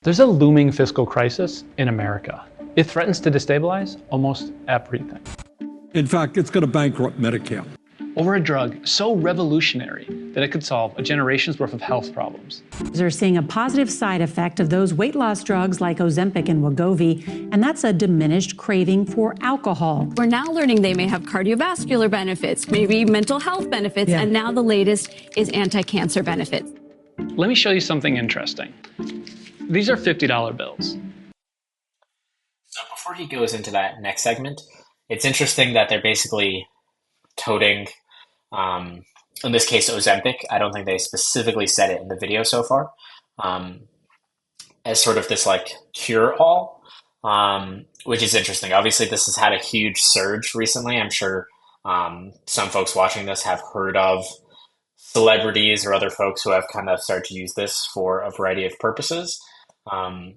There's a looming fiscal crisis in America. It threatens to destabilize almost everything. In fact, it's going to bankrupt Medicare. Over a drug so revolutionary that it could solve a generation's worth of health problems. They're seeing a positive side effect of those weight loss drugs like Ozempic and Wegovy, and that's a diminished craving for alcohol. We're now learning they may have cardiovascular benefits, maybe mental health benefits, and now the latest is anti-cancer benefits. Let me show you something interesting. These are $50 bills. So before he goes into that next segment, it's interesting that they're basically toting, in this case, Ozempic. I don't think they specifically said it in the video so far, as sort of this like cure-all, which is interesting. Obviously, this has had a huge surge recently. I'm sure some folks watching this have heard of celebrities or other folks who have kind of started to use this for a variety of purposes. And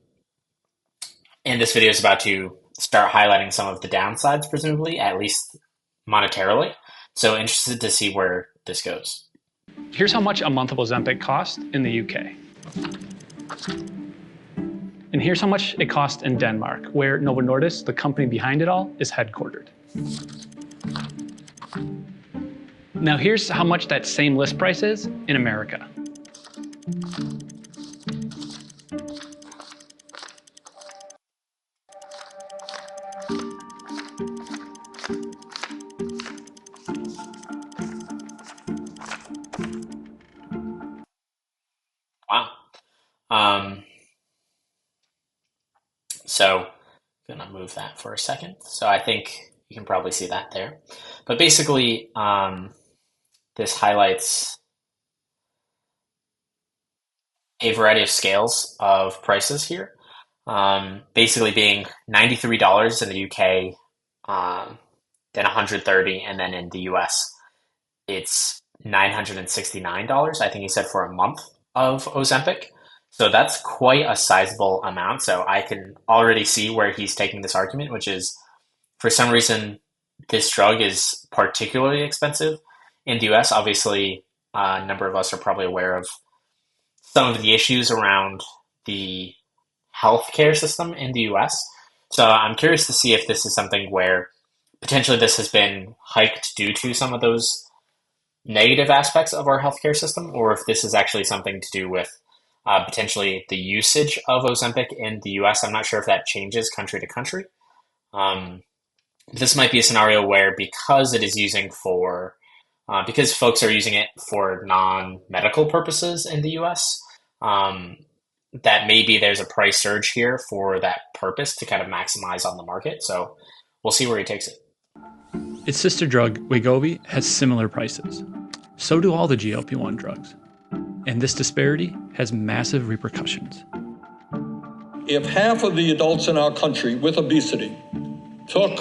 this video is about to start highlighting some of the downsides, presumably, at least monetarily. So interested to see where this goes. Here's how much a month of Ozempic cost in the UK. And here's how much it cost in Denmark, where Novo Nordisk, the company behind it all, is headquartered. Now here's how much that same list price is in America. Wow. So I'm gonna move that for a second. So I think you can probably see that there. But basically, this highlights a variety of scales of prices here. Basically being $93 in the UK, then $130, and then in the US, it's $969, I think he said, for a month of Ozempic. So that's quite a sizable amount. So I can already see where he's taking this argument, which is for some reason, this drug is particularly expensive in the US. Obviously, a number of us are probably aware of some of the issues around the healthcare system in the US. So I'm curious to see if this is something where potentially this has been hiked due to some of those negative aspects of our healthcare system, or if this is actually something to do with potentially the usage of Ozempic in the US. I'm not sure if that changes country to country. This might be a scenario where because it is using for, because folks are using it for non-medical purposes in the US, that maybe there's a price surge here for that purpose to kind of maximize on the market. So we'll see where he takes it. Its sister drug, Wegovy, has similar prices. So do all the GLP-1 drugs. And this disparity has massive repercussions. If half of the adults in our country with obesity took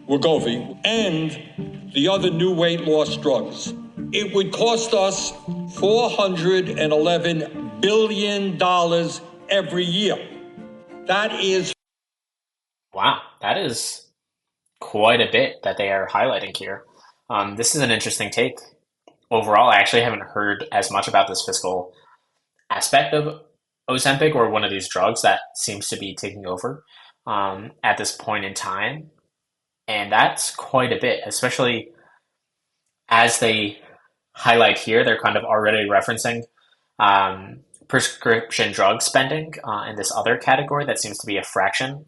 Wegovy and the other new weight loss drugs, it would cost us $411 billion every year. That is... Wow, that is quite a bit that they are highlighting here. This is an interesting take. Overall, I actually haven't heard as much about this fiscal aspect of Ozempic or one of these drugs that seems to be taking over at this point in time. And that's quite a bit, especially as they highlight here, they're kind of already referencing prescription drug spending in this other category that seems to be a fraction,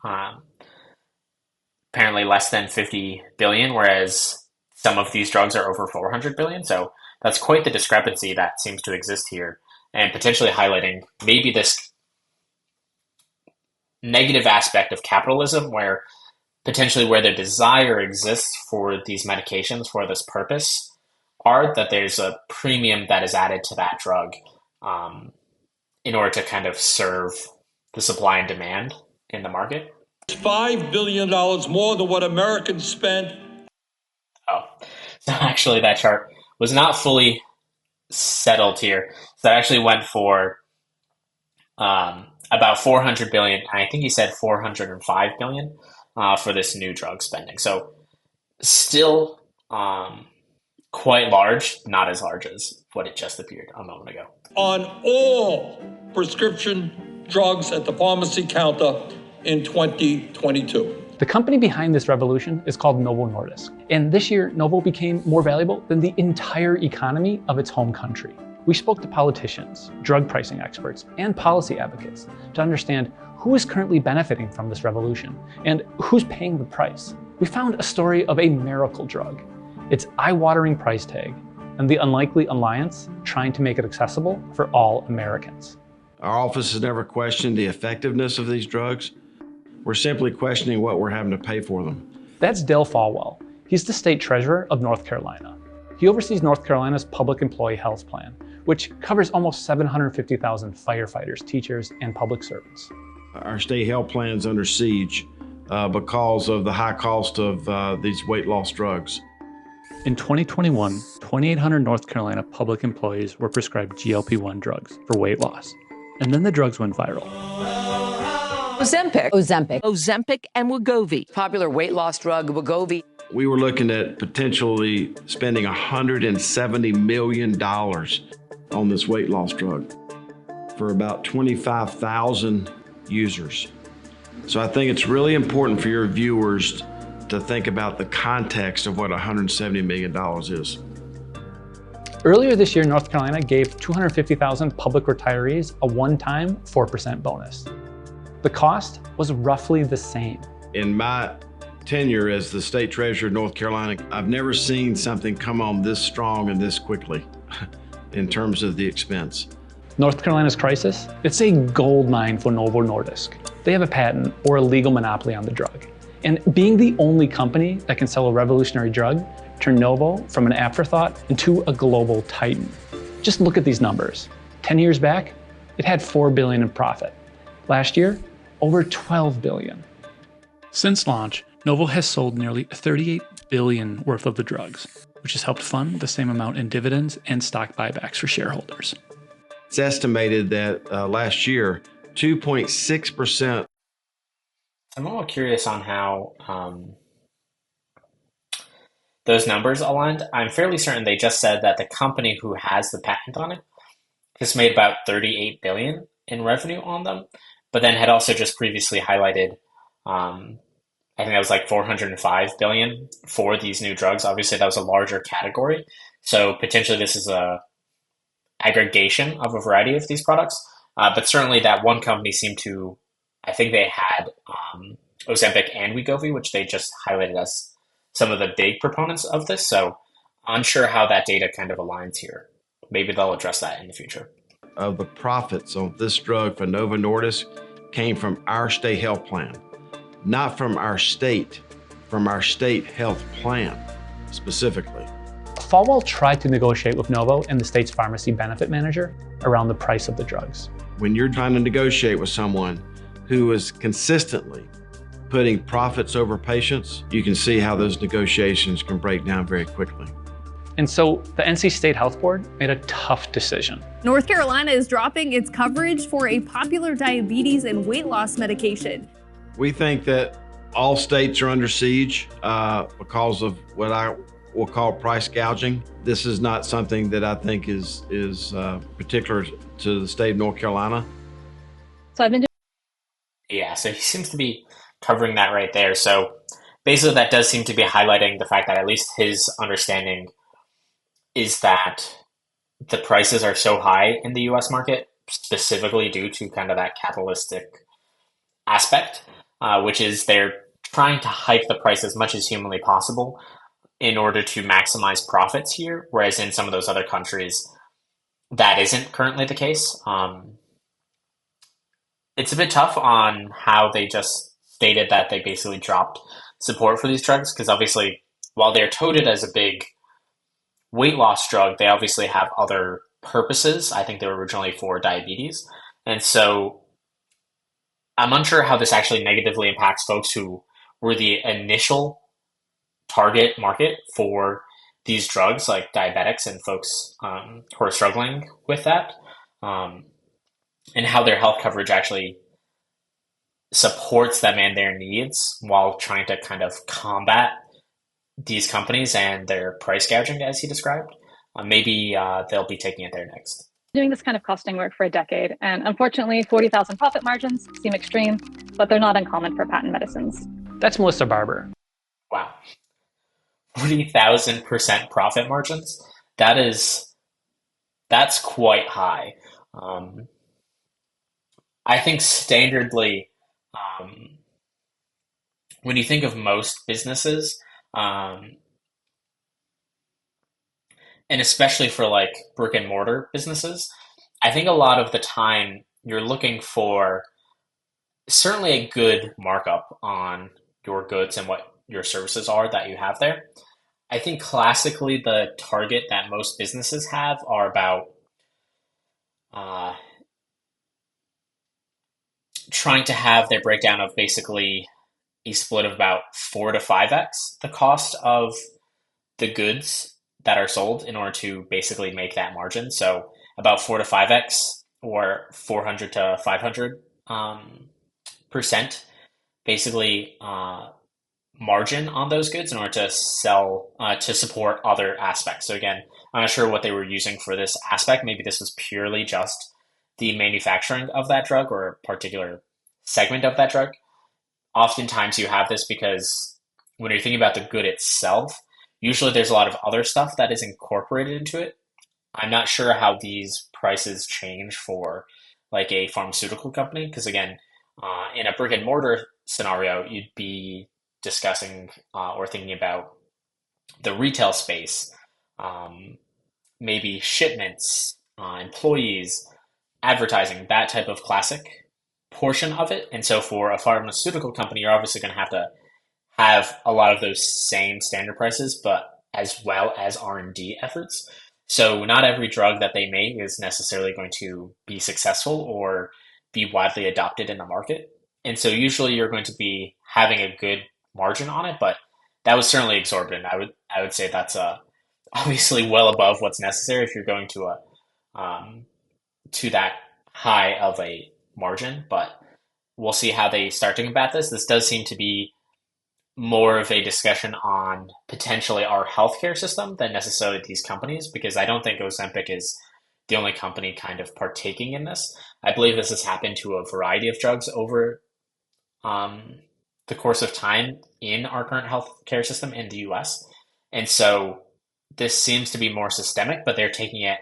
apparently less than 50 billion, whereas some of these drugs are over 400 billion. So that's quite the discrepancy that seems to exist here, and potentially highlighting maybe this negative aspect of capitalism where potentially where the desire exists for these medications for this purpose are that there's a premium that is added to that drug in order to kind of serve the supply and demand in the market. $5 billion more than what Americans spend. Oh, so actually that chart was not fully settled here. So that actually went for about 400 billion. I think he said 405 billion for this new drug spending. So still quite large, not as large as what it just appeared a moment ago. On all prescription drugs at the pharmacy counter in 2022. The company behind this revolution is called Novo Nordisk. And this year, Novo became more valuable than the entire economy of its home country. We spoke to politicians, drug pricing experts, and policy advocates to understand who is currently benefiting from this revolution and who's paying the price. We found a story of a miracle drug, its eye-watering price tag, and the unlikely alliance trying to make it accessible for all Americans. Our office has never questioned the effectiveness of these drugs. We're simply questioning what we're having to pay for them. That's Dale Falwell. He's the state treasurer of North Carolina. He oversees North Carolina's public employee health plan, which covers almost 750,000 firefighters, teachers, and public servants. Our state health plan is under siege because of the high cost of these weight loss drugs. In 2021, 2,800 North Carolina public employees were prescribed GLP-1 drugs for weight loss. And then the drugs went viral. Ozempic and Wegovy. Popular weight loss drug, Wegovy. We were looking at potentially spending $170 million on this weight loss drug for about 25,000 users. So I think it's really important for your viewers to think about the context of what $170 million is. Earlier this year, North Carolina gave 250,000 public retirees a one-time 4% bonus. The cost was roughly the same. In my tenure as the state treasurer of North Carolina, I've never seen something come on this strong and this quickly in terms of the expense. North Carolina's crisis, it's a gold mine for Novo Nordisk. They have a patent or a legal monopoly on the drug. And being the only company that can sell a revolutionary drug turned Novo from an afterthought into a global titan. Just look at these numbers. 10 years back, it had $4 billion in profit. Last year, over $12 billion. Since launch, Novo has sold nearly $38 billion worth of the drugs, which has helped fund the same amount in dividends and stock buybacks for shareholders. It's estimated that last year, 2.6%. I'm a little curious on how those numbers aligned. I'm fairly certain they just said that the company who has the patent on it has made about $38 billion in revenue on them, but then had also just previously highlighted, I think that was like $405 billion for these new drugs. Obviously, that was a larger category. So potentially this is a aggregation of a variety of these products. But certainly that one company seemed to, I think they had Ozempic and Wegovy, which they just highlighted as some of the big proponents of this. So unsure how that data kind of aligns here. Maybe they'll address that in the future. Of the profits of this drug for Novo Nordisk came from our state health plan, not from our state health plan specifically. Falwell tried to negotiate with Novo and the state's pharmacy benefit manager around the price of the drugs. When you're trying to negotiate with someone who is consistently putting profits over patients, you can see how those negotiations can break down very quickly. And so the NC State Health Board made a tough decision. North Carolina is dropping its coverage for a popular diabetes and weight loss medication. We think that all states are under siege because of what I will call price gouging. This is not something that I think is particular to the state of North Carolina. So I've been Yeah, so he seems to be covering that right there. So basically that does seem to be highlighting the fact that at least his understanding is that the prices are so high in the US market, specifically due to kind of that capitalistic aspect, which is they're trying to hike the price as much as humanly possible in order to maximize profits here, whereas in some of those other countries, that isn't currently the case. It's a bit tough on how they just stated that they basically dropped support for these drugs, because obviously, while they're touted as a big weight loss drug, they obviously have other purposes. I think they were originally for diabetes. And so I'm unsure how this actually negatively impacts folks who were the initial target market for these drugs, like diabetics and folks who are struggling with that, and how their health coverage actually supports them and their needs while trying to kind of combat these companies and their price gouging, as he described. Maybe they'll be taking it there next. Doing this kind of costing work for a decade, and unfortunately, 40,000 profit margins seem extreme, but they're not uncommon for patent medicines. That's Melissa Barber. Wow. 40,000% profit margins? That's quite high. I think standardly, when you think of most businesses, and especially for like brick and mortar businesses, I think a lot of the time you're looking for certainly a good markup on your goods and what your services are that you have there. I think classically the target that most businesses have are about uh, trying to have their breakdown of basically a split of about 4 to 5x the cost of the goods that are sold in order to basically make that margin. So about 4 to 5x or 400 to 500 percent basically margin on those goods in order to sell to support other aspects. So again, I'm not sure what they were using for this aspect. Maybe this was purely just the manufacturing of that drug or a particular segment of that drug. Oftentimes you have this because when you're thinking about the good itself, usually there's a lot of other stuff that is incorporated into it. I'm not sure how these prices change for like a pharmaceutical company because again, in a brick and mortar scenario, you'd be discussing or thinking about the retail space, maybe shipments, employees, advertising, that type of classic portion of it. And so for a pharmaceutical company, you're obviously going to have a lot of those same standard prices, but as well as R&D efforts. So not every drug that they make is necessarily going to be successful or be widely adopted in the market. And so usually you're going to be having a good margin on it, but that was certainly exorbitant. I would say that's obviously well above what's necessary if you're going to that high of a margin, but we'll see how they start thinking about this. This does seem to be more of a discussion on potentially our healthcare system than necessarily these companies, because I don't think Ozempic is the only company kind of partaking in this. I believe this has happened to a variety of drugs over the course of time in our current healthcare system in the US. And so this seems to be more systemic, but they're taking it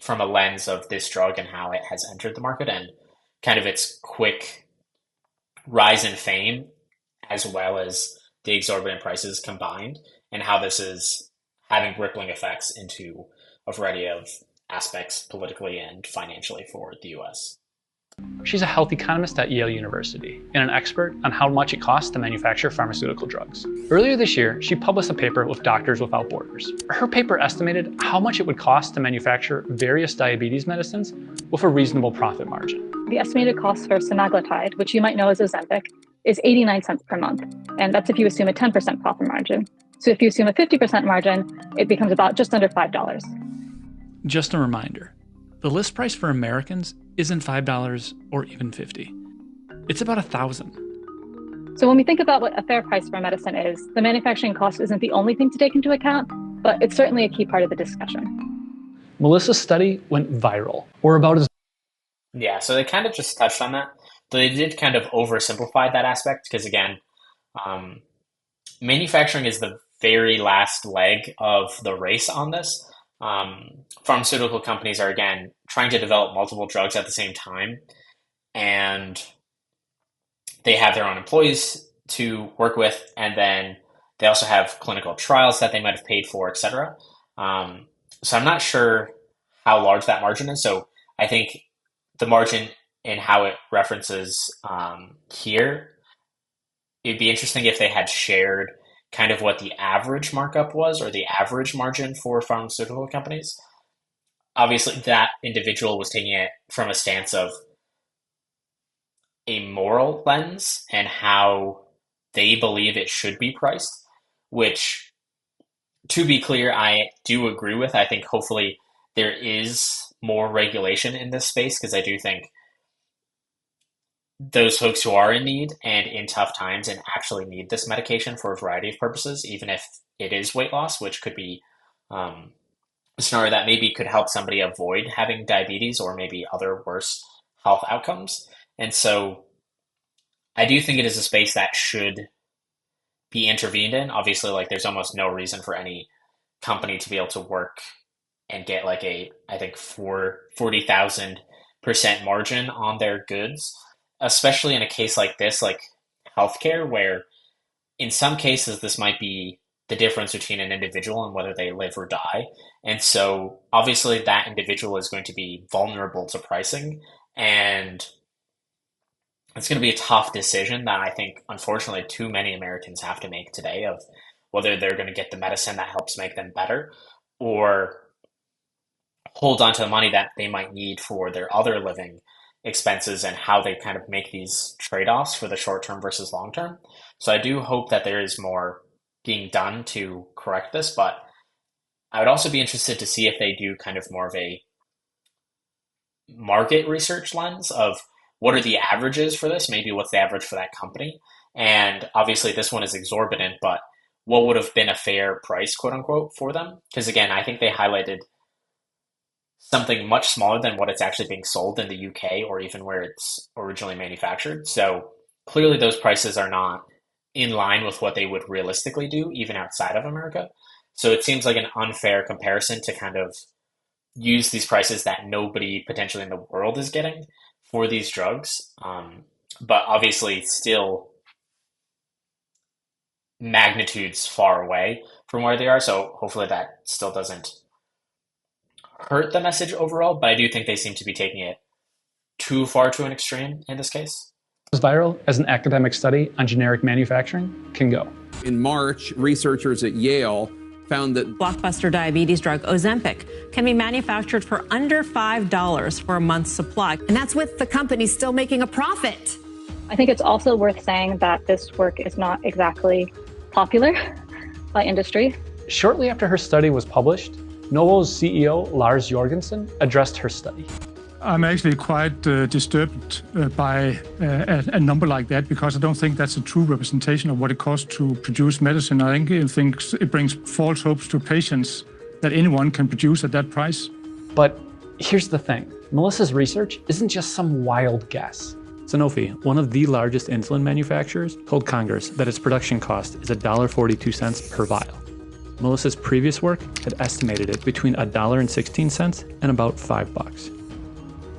from a lens of this drug and how it has entered the market and kind of its quick rise in fame, as well as the exorbitant prices combined, and how this is having rippling effects into a variety of aspects politically and financially for the US. She's a health economist at Yale University and an expert on how much it costs to manufacture pharmaceutical drugs. Earlier this year, she published a paper with Doctors Without Borders. Her paper estimated how much it would cost to manufacture various diabetes medicines with a reasonable profit margin. The estimated cost for semaglutide, which you might know as Ozempic, is 89 cents per month. And that's if you assume a 10% profit margin. So if you assume a 50% margin, it becomes about just under $5. Just a reminder, the list price for Americans isn't $5 or even $50. It's about $1,000. So when we think about what a fair price for medicine is, the manufacturing cost isn't the only thing to take into account, but it's certainly a key part of the discussion. Melissa's study went viral, or about as... Yeah, so they kind of just touched on that. But they did kind of oversimplify that aspect because, again, manufacturing is the very last leg of the race on this. Pharmaceutical companies are, again, trying to develop multiple drugs at the same time, and they have their own employees to work with, and then they also have clinical trials that they might have paid for, etc. So I'm not sure how large that margin is. So I think the margin in how it references here, it'd be interesting if they had shared kind of what the average markup was or the average margin for pharmaceutical companies. Obviously, that individual was taking it from a stance of a moral lens and how they believe it should be priced, which, to be clear, I do agree with. I think hopefully there is more regulation in this space because I do think those folks who are in need and in tough times and actually need this medication for a variety of purposes, even if it is weight loss, which could be scenario that maybe could help somebody avoid having diabetes or maybe other worse health outcomes. And so I do think it is a space that should be intervened in. Obviously, like there's almost no reason for any company to be able to work and get like I think 40,000% margin on their goods, especially in a case like this, like healthcare, where in some cases this might be the difference between an individual and whether they live or die. And so obviously that individual is going to be vulnerable to pricing, and it's going to be a tough decision that I think, unfortunately, too many Americans have to make today of whether they're going to get the medicine that helps make them better or hold on to the money that they might need for their other living expenses, and how they kind of make these trade-offs for the short term versus long term. So I do hope that there is more being done to correct this, but I would also be interested to see if they do kind of more of a market research lens of what are the averages for this, maybe what's the average for that company. And obviously this one is exorbitant, but what would have been a fair price, quote unquote, for them? Because again, I think they highlighted something much smaller than what it's actually being sold in the UK or even where it's originally manufactured. So clearly those prices are not in line with what they would realistically do even outside of America. So it seems like an unfair comparison to kind of use these prices that nobody potentially in the world is getting for these drugs. But obviously still magnitudes far away from where they are. So hopefully that still doesn't hurt the message overall, but I do think they seem to be taking it too far to an extreme in this case. As viral as an academic study on generic manufacturing can go. In March, researchers at Yale found that blockbuster diabetes drug Ozempic can be manufactured for under $5 for a month's supply. And that's with the company still making a profit. I think it's also worth saying that this work is not exactly popular by industry. Shortly after her study was published, Novo's CEO, Lars Jorgensen, addressed her study. I'm actually quite disturbed by a number like that, because I don't think that's a true representation of what it costs to produce medicine. I think it brings false hopes to patients that anyone can produce at that price. But here's the thing. Melissa's research isn't just some wild guess. Sanofi, one of the largest insulin manufacturers, told Congress that its production cost is $1.42 per vial. Melissa's previous work had estimated it between $1.16 and about $5.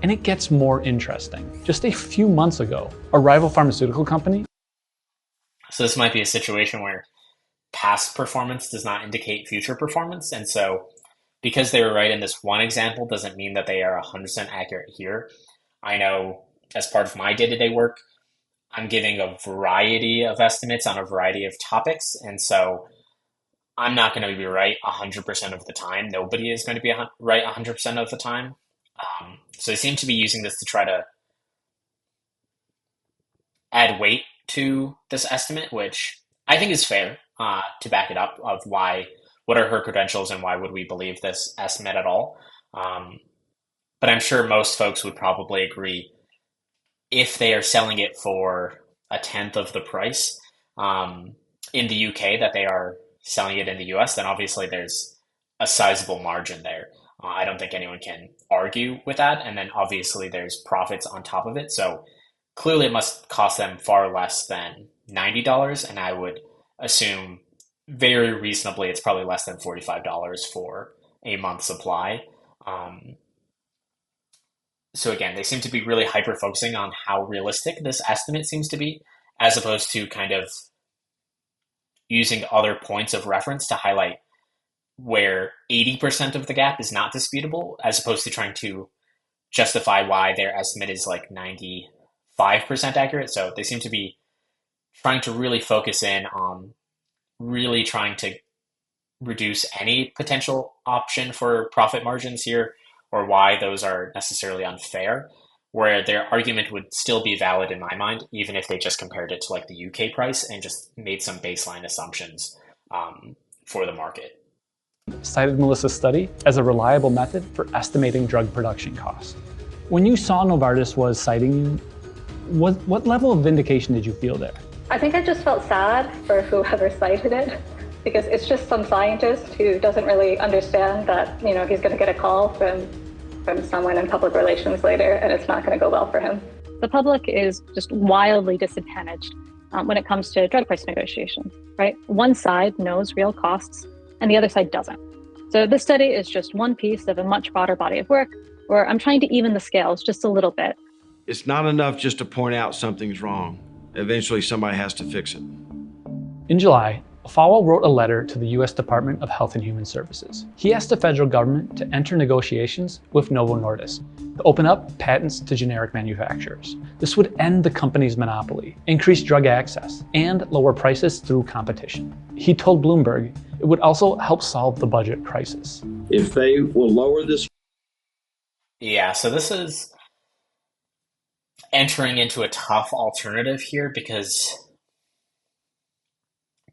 And it gets more interesting. Just a few months ago, a rival pharmaceutical company. So this might be a situation where past performance does not indicate future performance. And so because they were right in this one example doesn't mean that they are 100% accurate here. I know as part of my day-to-day work, I'm giving a variety of estimates on a variety of topics. And so I'm not going to be right 100% of the time. Nobody is going to be right 100% of the time. So they seem to be using this to try to add weight to this estimate, which I think is fair to back it up of what are her credentials and why would we believe this estimate at all. But I'm sure most folks would probably agree if they are selling it for a tenth of the price in the UK that they are selling it in the US, then obviously there's a sizable margin there. I don't think anyone can argue with that. And then obviously there's profits on top of it. So clearly it must cost them far less than $90. And I would assume very reasonably it's probably less than $45 for a month supply. So again, they seem to be really hyper-focusing on how realistic this estimate seems to be, as opposed to kind of using other points of reference to highlight where 80% of the gap is not disputable, as opposed to trying to justify why their estimate is like 95% accurate. So they seem to be trying to really focus in on really trying to reduce any potential option for profit margins here, or why those are necessarily unfair, where their argument would still be valid in my mind, even if they just compared it to like the UK price and just made some baseline assumptions for the market. Cited Melissa's study as a reliable method for estimating drug production costs. When you saw Novartis was citing you, what level of vindication did you feel there? I think I just felt sad for whoever cited it. because it's just some scientist who doesn't really understand that, he's going to get a call from someone in public relations later, and it's not going to go well for him. The public is just wildly disadvantaged when it comes to drug price negotiation, right? One side knows real costs and the other side doesn't. So this study is just one piece of a much broader body of work where I'm trying to even the scales just a little bit. It's not enough just to point out something's wrong. Eventually somebody has to fix it. In July, Falwell wrote a letter to the U.S. Department of Health and Human Services. He asked the federal government to enter negotiations with Novo Nordisk to open up patents to generic manufacturers. This would end the company's monopoly, increase drug access, and lower prices through competition. He told Bloomberg it would also help solve the budget crisis. If they will lower this... Yeah, so this is entering into a tough alternative here because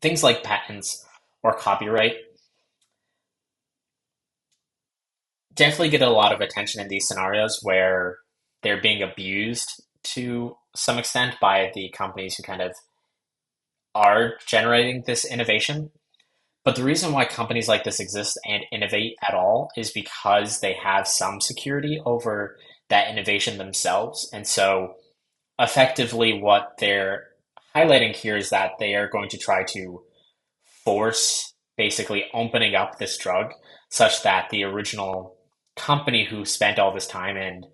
things like patents or copyright definitely get a lot of attention in these scenarios where they're being abused to some extent by the companies who kind of are generating this innovation. But the reason why companies like this exist and innovate at all is because they have some security over that innovation themselves. And so effectively what they're highlighting here is that they are going to try to force basically opening up this drug such that the original company who spent all this time and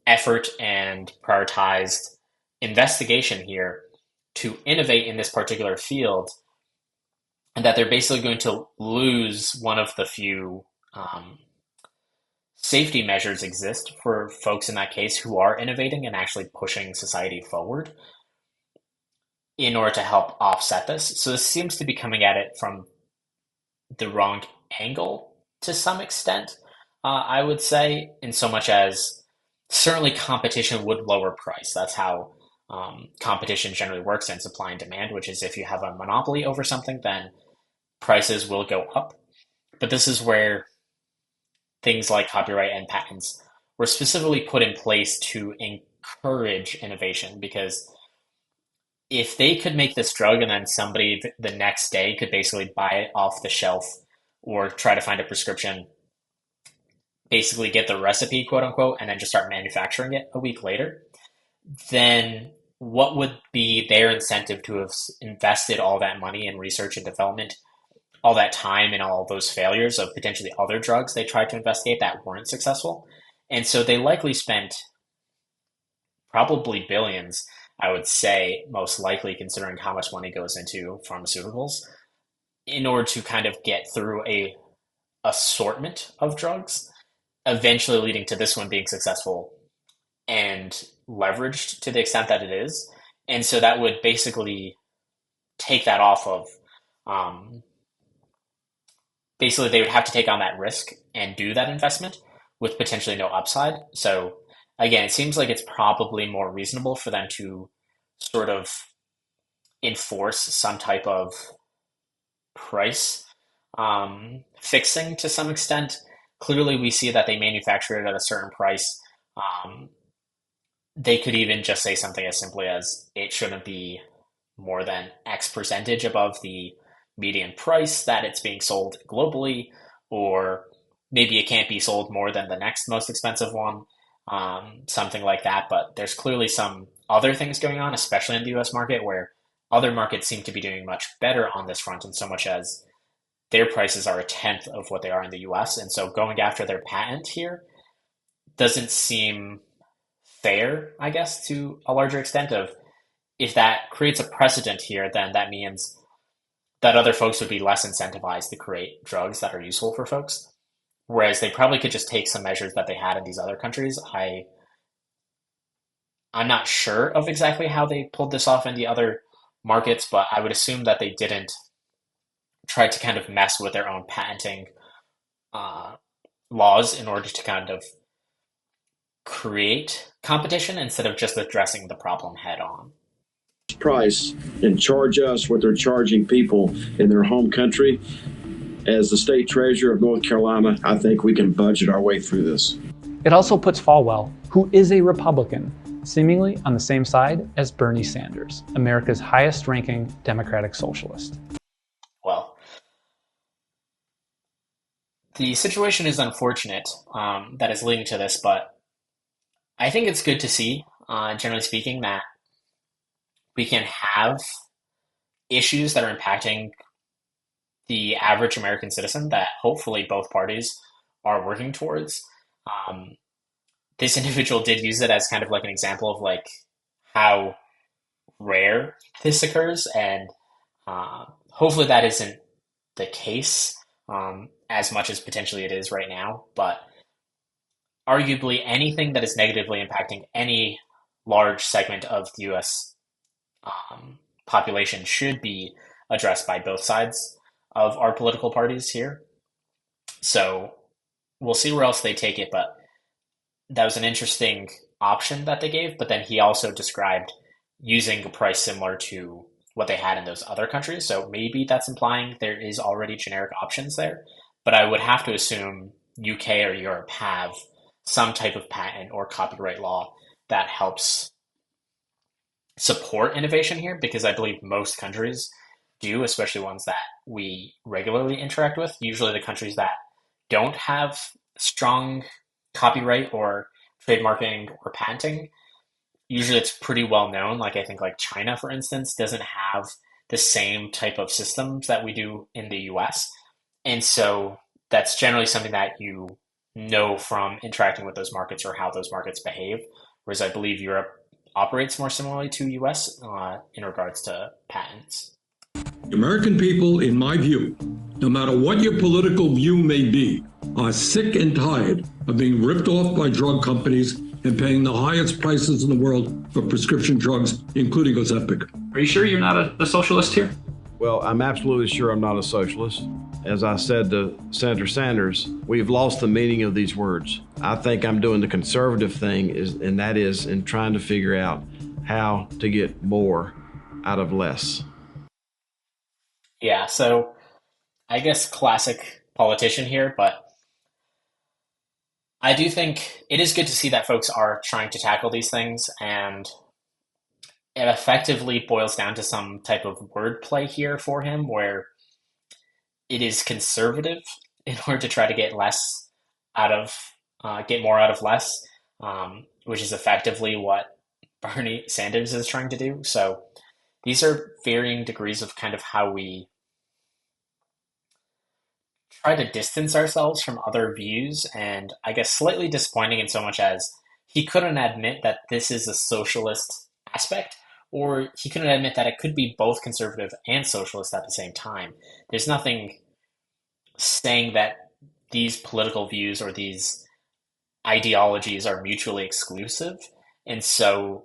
effort and prioritized investigation here to innovate in this particular field, and that they're basically going to lose one of the few safety measures exist for folks in that case who are innovating and actually pushing society forward in order to help offset this. So this seems to be coming at it from the wrong angle to some extent, I would say, in so much as certainly competition would lower price. That's how competition generally works in supply and demand, which is if you have a monopoly over something, then prices will go up. But this is where things like copyright and patents were specifically put in place to encourage innovation, because if they could make this drug and then somebody the next day could basically buy it off the shelf or try to find a prescription, basically get the recipe, quote unquote, and then just start manufacturing it a week later, then what would be their incentive to have invested all that money in research and development, all that time and all those failures of potentially other drugs they tried to investigate that weren't successful? And so they likely spent probably billions, I would say, most likely, considering how much money goes into pharmaceuticals, in order to kind of get through a assortment of drugs, eventually leading to this one being successful and leveraged to the extent that it is. And so that would basically take that off of, basically they would have to take on that risk and do that investment with potentially no upside. So again, it seems like it's probably more reasonable for them to sort of enforce some type of price fixing to some extent. Clearly, we see that they manufacture it at a certain price. They could even just say something as simply as it shouldn't be more than X percentage above the median price that it's being sold globally, or maybe it can't be sold more than the next most expensive one, something like that. But there's clearly some other things going on, especially in the US market, where other markets seem to be doing much better on this front, in so much as their prices are a tenth of what they are in the US. And so going after their patent here doesn't seem fair, I guess, to a larger extent. Of if that creates a precedent here, then that means that other folks would be less incentivized to create drugs that are useful for folks. Whereas they probably could just take some measures that they had in these other countries. I'm not sure of exactly how they pulled this off in the other markets, but I would assume that they didn't try to kind of mess with their own patenting laws in order to kind of create competition instead of just addressing the problem head on. Price and charge us what they're charging people in their home country. As the state treasurer of North Carolina, I think we can budget our way through this. It also puts Falwell, who is a Republican, seemingly on the same side as Bernie Sanders, America's highest-ranking Democratic socialist. Well, the situation is unfortunate that is leading to this, but I think it's good to see, generally speaking, that we can have issues that are impacting the average American citizen that hopefully both parties are working towards. This individual did use it as kind of like an example of like how rare this occurs, and hopefully that isn't the case as much as potentially it is right now. But arguably anything that is negatively impacting any large segment of the U.S. Population should be addressed by both sides of our political parties here. So we'll see where else they take it, but that was an interesting option that they gave. But then he also described using a price similar to what they had in those other countries. So maybe that's implying there is already generic options there. But I would have to assume UK or Europe have some type of patent or copyright law that helps support innovation here, because I believe most countries do, especially ones that we regularly interact with. Usually the countries that don't have strong copyright or trademarking or patenting, usually it's pretty well known. Like I think like China, for instance, doesn't have the same type of systems that we do in the US. And so that's generally something that you know from interacting with those markets or how those markets behave. Whereas I believe Europe operates more similarly to US in regards to patents. The American people, in my view, no matter what your political view may be, are sick and tired of being ripped off by drug companies and paying the highest prices in the world for prescription drugs, including Ozempic. Are you sure you're not a socialist here? Well, I'm absolutely sure I'm not a socialist. As I said to Senator Sanders, we've lost the meaning of these words. I think I'm doing the conservative thing, and that is in trying to figure out how to get more out of less. Yeah, so I guess classic politician here, but I do think it is good to see that folks are trying to tackle these things, and it effectively boils down to some type of wordplay here for him, where it is conservative in order to try to get less out of, get more out of less, which is effectively what Bernie Sanders is trying to do. So these are varying degrees of kind of how we try to distance ourselves from other views, and I guess slightly disappointing in so much as he couldn't admit that this is a socialist aspect, or he couldn't admit that it could be both conservative and socialist at the same time. There's nothing saying that these political views or these ideologies are mutually exclusive. And so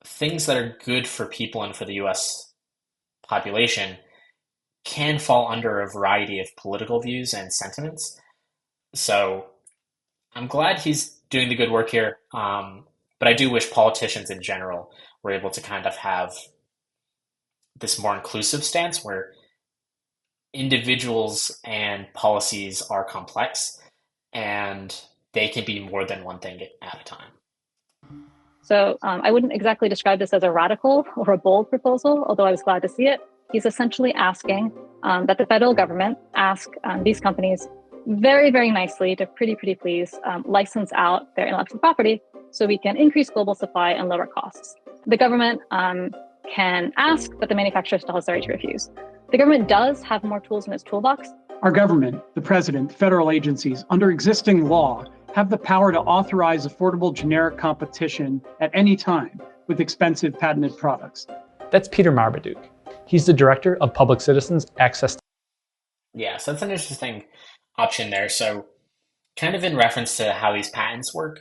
things that are good for people and for the US population can fall under a variety of political views and sentiments. So I'm glad he's doing the good work here. But I do wish politicians in general were able to kind of have this more inclusive stance where individuals and policies are complex and they can be more than one thing at a time. So I wouldn't exactly describe this as a radical or a bold proposal, although I was glad to see it. He's essentially asking that the federal government ask these companies very, very nicely to pretty please license out their intellectual property so we can increase global supply and lower costs. The government can ask, but the manufacturer still has the right to refuse. The government does have more tools in its toolbox. Our government, the president, federal agencies, under existing law, have the power to authorize affordable generic competition at any time with expensive patented products. That's Peter Marmaduke. He's the director of Public Citizens Access. Yeah, so that's an interesting option there. So kind of in reference to how these patents work,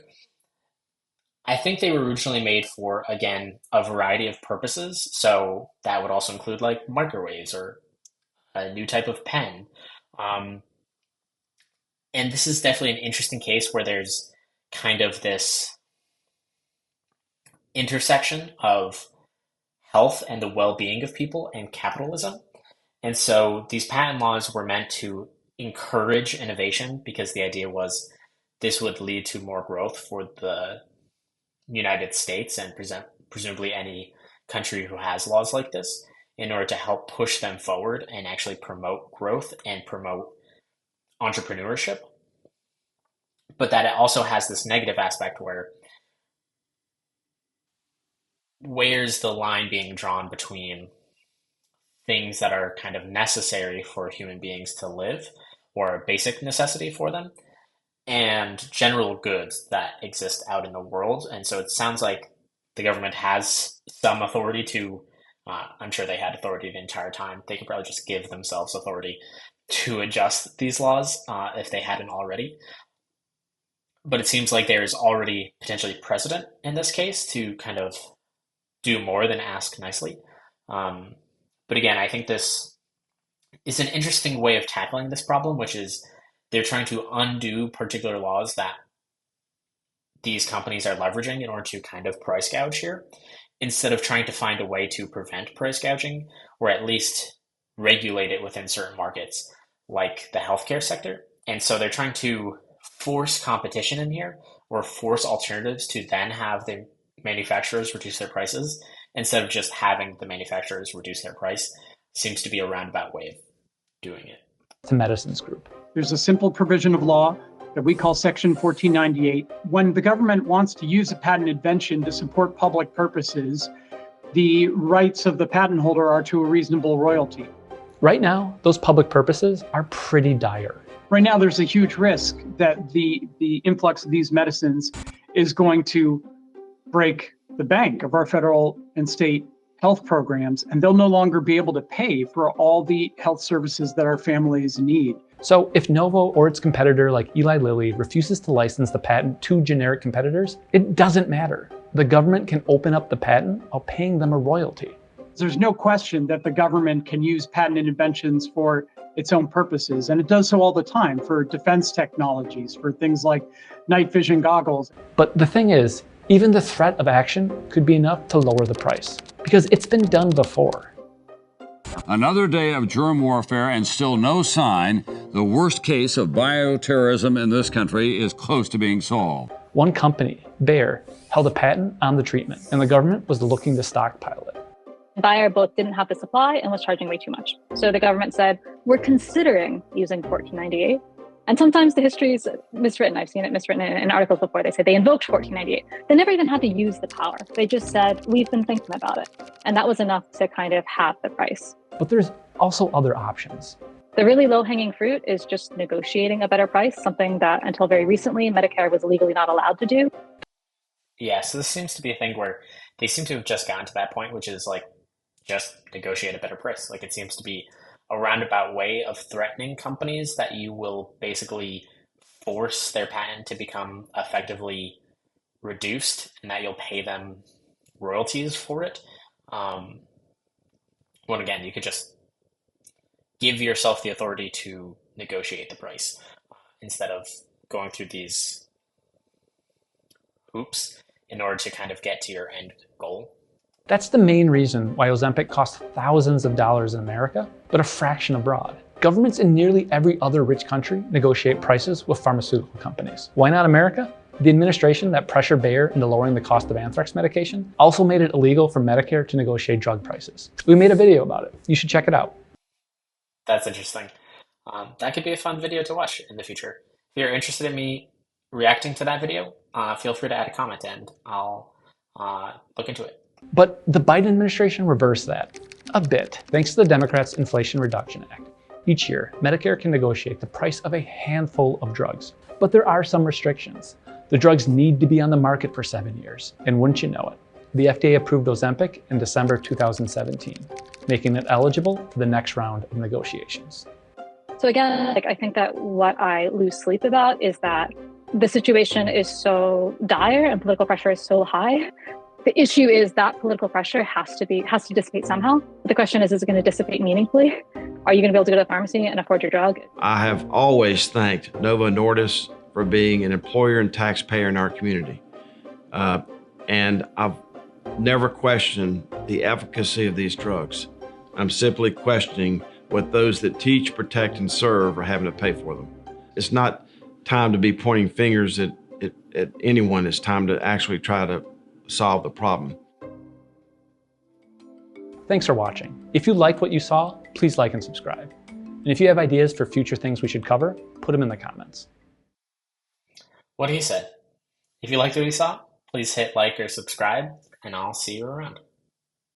I think they were originally made for, again, a variety of purposes. So that would also include like microwaves or a new type of pen. And this is definitely an interesting case where there's kind of this intersection of health and the well-being of people and capitalism. And so these patent laws were meant to encourage innovation because the idea was this would lead to more growth for the United States and presumably any country who has laws like this, in order to help push them forward and actually promote growth and promote entrepreneurship, but that it also has this negative aspect where where's the line being drawn between things that are kind of necessary for human beings to live or a basic necessity for them and general goods that exist out in the world. And so it sounds like the government has some authority to, I'm sure they had authority the entire time. They could probably just give themselves authority to adjust these laws if they hadn't already. But it seems like there is already potentially precedent in this case to kind of do more than ask nicely. But again, I think this is an interesting way of tackling this problem, which is they're trying to undo particular laws that these companies are leveraging in order to kind of price gouge here, instead of trying to find a way to prevent price gouging or at least regulate it within certain markets, like the healthcare sector. And so they're trying to force competition in here or force alternatives to then have the manufacturers reduce their prices instead of just having the manufacturers reduce their price. Seems to be a roundabout way of doing it. To Medicines Group. There's a simple provision of law that we call Section 1498. When the government wants to use a patent invention to support public purposes, the rights of the patent holder are to a reasonable royalty. Right now, those public purposes are pretty dire. Right now, there's a huge risk that the influx of these medicines is going to break the bank of our federal and state health programs, and they'll no longer be able to pay for all the health services that our families need. So if Novo or its competitor like Eli Lilly refuses to license the patent to generic competitors, it doesn't matter. The government can open up the patent while paying them a royalty. There's no question that the government can use patented inventions for its own purposes, and it does so all the time for defense technologies, for things like night vision goggles. But the thing is, even the threat of action could be enough to lower the price, because it's been done before. Another day of germ warfare and still no sign the worst case of bioterrorism in this country is close to being solved. One company, Bayer, held a patent on the treatment, and the government was looking to stockpile it. Bayer both didn't have the supply and was charging way too much. So the government said, we're considering using 1498. And sometimes the history is miswritten. I've seen it miswritten in articles before. They say they invoked 1498. They never even had to use the power. They just said, we've been thinking about it. And that was enough to kind of halve the price. But there's also other options. The really low-hanging fruit is just negotiating a better price, something that until very recently, Medicare was legally not allowed to do. Yeah, so this seems to be a thing where they seem to have just gotten to that point, which is like, just negotiate a better price. Like it seems to be a roundabout way of threatening companies that you will basically force their patent to become effectively reduced and that you'll pay them royalties for it. When again, you could just give yourself the authority to negotiate the price instead of going through these hoops in order to kind of get to your end goal. That's the main reason why Ozempic costs thousands of dollars in America, but a fraction abroad. Governments in nearly every other rich country negotiate prices with pharmaceutical companies. Why not America? The administration that pressured Bayer into lowering the cost of anthrax medication also made it illegal for Medicare to negotiate drug prices. We made a video about it. You should check it out. That's interesting. That could be a fun video to watch in the future. If you're interested in me reacting to that video, feel free to add a comment and I'll look into it. But the Biden administration reversed that a bit, thanks to the Democrats' Inflation Reduction Act. Each year, Medicare can negotiate the price of a handful of drugs, but there are some restrictions. The drugs need to be on the market for 7 years, and wouldn't you know it, the FDA approved Ozempic in December 2017, making it eligible for the next round of negotiations. So again, I think that what I lose sleep about is that the situation is so dire and political pressure is so high. The issue is that political pressure has to dissipate somehow. The question is it going to dissipate meaningfully? Are you going to be able to go to the pharmacy and afford your drug? I have always thanked Novo Nordisk for being an employer and taxpayer in our community. And I've never questioned the efficacy of these drugs. I'm simply questioning what those that teach, protect, and serve are having to pay for them. It's not time to be pointing fingers at anyone. It's time to actually try to solve the problem. Thanks for watching. If you liked what you saw, please like and subscribe. And if you have ideas for future things we should cover, put them in the comments. What he said. If you liked what you saw, please hit like or subscribe, and I'll see you around.